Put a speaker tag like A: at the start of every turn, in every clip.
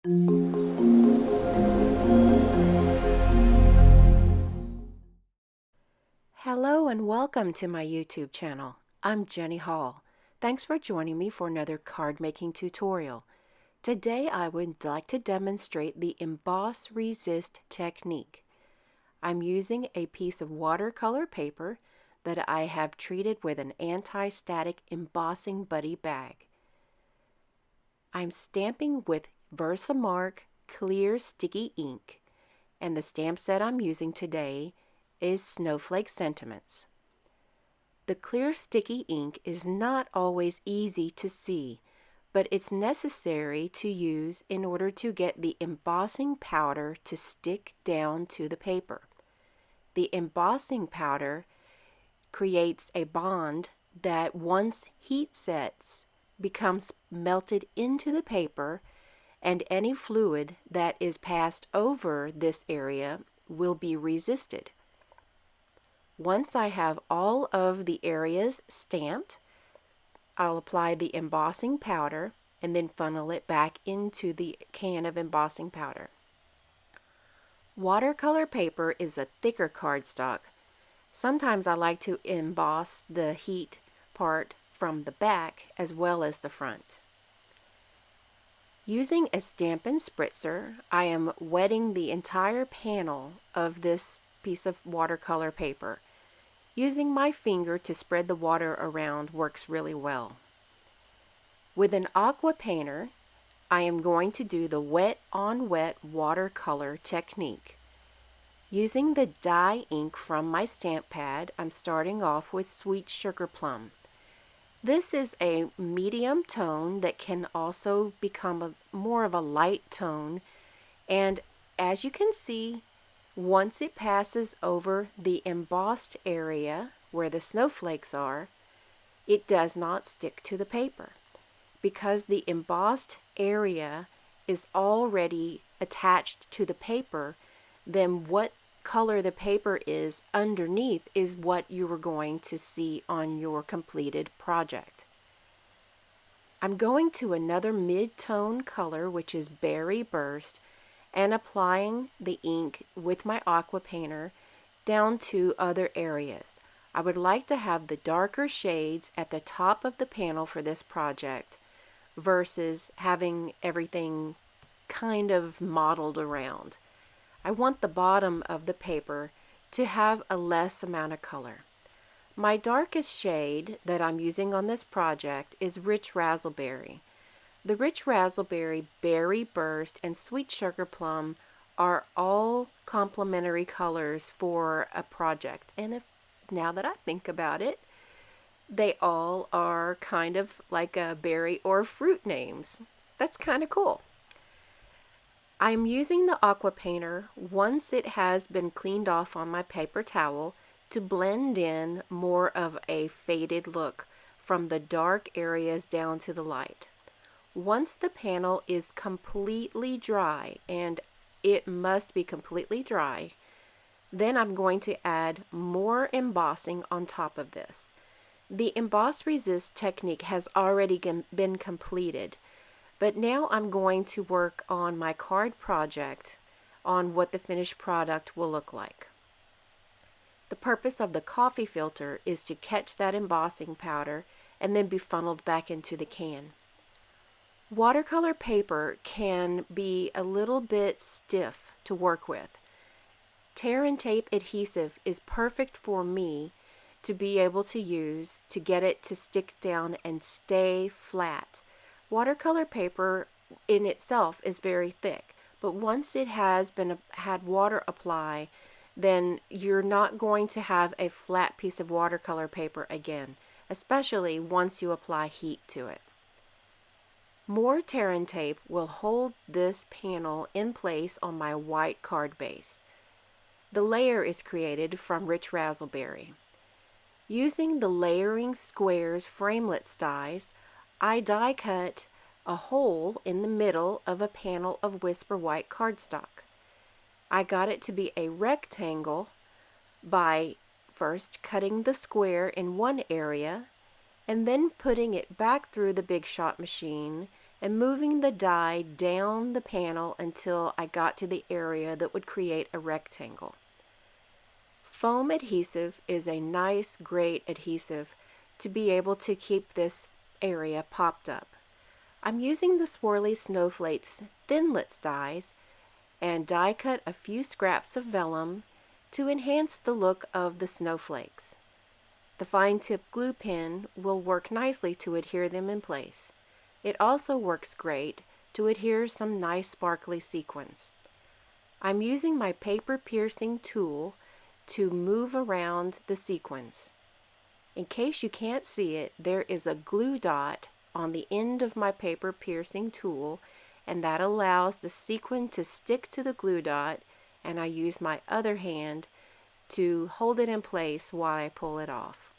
A: Hello and welcome to my YouTube channel. I'm Jenny Hall. Thanks for joining me for another card making tutorial. Today I would like to demonstrate the Emboss Resist technique. I'm using a piece of watercolor paper that I have treated with an anti-static embossing buddy bag. I'm stamping with Versamark clear sticky ink, and the stamp set I'm using today is Snowflake Sentiments. The clear sticky ink is not always easy to see, but it's necessary to use in order to get the embossing powder to stick down to the paper. The embossing powder creates a bond that once heat sets becomes melted into the paper, and any fluid that is passed over this area will be resisted. Once I have all of the areas stamped, I'll apply the embossing powder and then funnel it back into the can of embossing powder. Watercolor paper is a thicker cardstock. Sometimes I like to emboss the heat part from the back as well as the front. Using a Stampin' Spritzer, I am wetting the entire panel of this piece of watercolor paper. Using my finger to spread the water around works really well. With an aqua painter, I am going to do the wet on wet watercolor technique. Using the dye ink from my stamp pad, I'm starting off with Sweet Sugar Plum. This is a medium tone that can also become more of a light tone, and as you can see, once it passes over the embossed area where the snowflakes are, it does not stick to the paper. Because the embossed area is already attached to the paper, then what color the paper is underneath is what you are going to see on your completed project. I'm going to another mid-tone color, which is Berry Burst, and applying the ink with my aqua painter down to other areas. I would like to have the darker shades at the top of the panel for this project versus having everything kind of mottled around. I want the bottom of the paper to have a less amount of color. My darkest shade that I'm using on this project is Rich Razzleberry. The Rich Razzleberry, Berry Burst, and Sweet Sugar Plum are all complementary colors for a project. And now that I think about it, they all are kind of like a berry or fruit names. That's kind of cool. I'm using the aqua painter once it has been cleaned off on my paper towel to blend in more of a faded look from the dark areas down to the light. Once the panel is completely dry, and it must be completely dry, then I'm going to add more embossing on top of this. The Emboss Resist technique has already been completed, but now I'm going to work on my card project on what the finished product will look like. The purpose of the coffee filter is to catch that embossing powder and then be funneled back into the can. Watercolor paper can be a little bit stiff to work with. Tear and tape adhesive is perfect for me to be able to use to get it to stick down and stay flat. Watercolor paper in itself is very thick, but once it has had water apply, then you're not going to have a flat piece of watercolor paper again, especially once you apply heat to it. More tear and tape will hold this panel in place on my white card base. The layer is created from Rich Razzleberry. Using the Layering Squares framelits dies, I die cut a hole in the middle of a panel of Whisper White cardstock. I got it to be a rectangle by first cutting the square in one area and then putting it back through the Big Shot machine and moving the die down the panel until I got to the area that would create a rectangle. Foam adhesive is a nice, great adhesive to be able to keep this area popped up. I'm using the Swirly Snowflakes Thinlits dies and die cut a few scraps of vellum to enhance the look of the snowflakes. The fine tip glue pen will work nicely to adhere them in place. It also works great to adhere some nice sparkly sequins. I'm using my paper piercing tool to move around the sequins. In case you can't see it, there is a glue dot on the end of my paper piercing tool, and that allows the sequin to stick to the glue dot, and I use my other hand to hold it in place while I pull it off.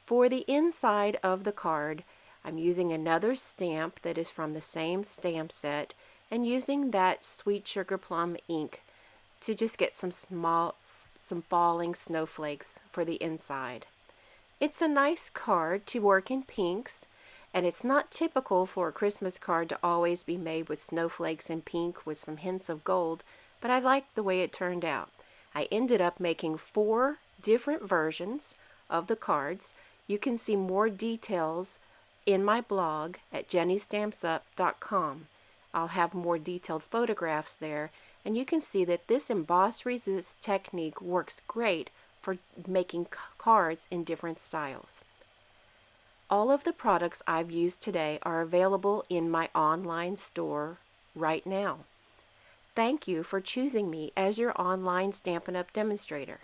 A: For the inside of the card, I'm using another stamp that is from the same stamp set and using that Sweet Sugar Plum ink to just get some falling snowflakes for the inside. It's a nice card to work in pinks, and it's not typical for a Christmas card to always be made with snowflakes in pink with some hints of gold, but I liked the way it turned out. I ended up making 4 different versions of the cards. You can see more details in my blog at jennystampsup.com. I'll have more detailed photographs there, and you can see that this Emboss Resist technique works great for making cards in different styles. All of the products I've used today are available in my online store right now. Thank you for choosing me as your online Stampin' Up! Demonstrator.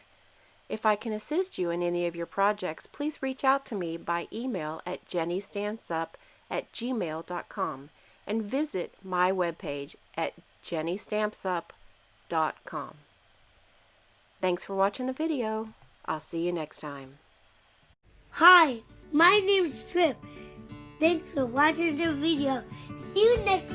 A: If I can assist you in any of your projects, please reach out to me by email at jennystampsup@gmail.com and visit my webpage at jennystampsup.com. Thanks for watching the video. I'll see you next time.
B: Hi, my name is Trip. Thanks for watching the video. See you next